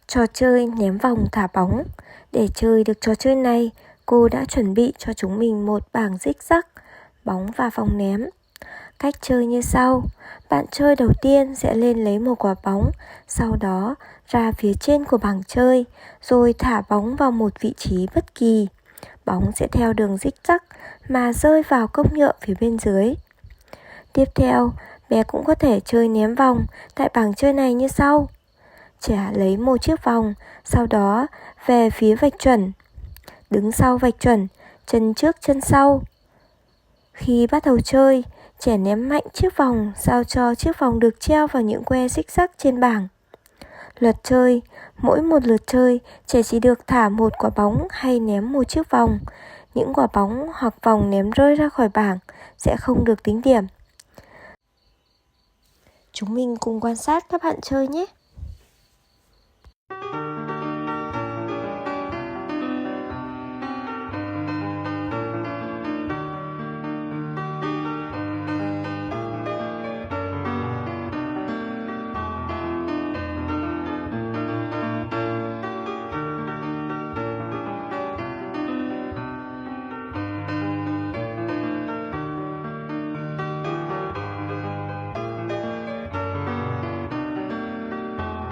Trò chơi ném vòng thả bóng. Để chơi được trò chơi này, cô đã chuẩn bị cho chúng mình một bảng rích rắc, bóng và vòng ném. Cách chơi như sau. Bạn chơi đầu tiên sẽ lên lấy một quả bóng, sau đó ra phía trên của bảng chơi, rồi thả bóng vào một vị trí bất kỳ. Bóng sẽ theo đường rích rắc mà rơi vào cốc nhựa phía bên dưới. Tiếp theo, bé cũng có thể chơi ném vòng tại bảng chơi này như sau. Trẻ lấy một chiếc vòng, sau đó về phía vạch chuẩn, đứng sau vạch chuẩn, chân trước chân sau. Khi bắt đầu chơi, trẻ ném mạnh chiếc vòng sao cho chiếc vòng được treo vào những que xích sắc trên bảng. Luật chơi: mỗi một lượt chơi, trẻ chỉ được thả một quả bóng hay ném một chiếc vòng. Những quả bóng hoặc vòng ném rơi ra khỏi bảng sẽ không được tính điểm. Chúng mình cùng quan sát các bạn chơi nhé.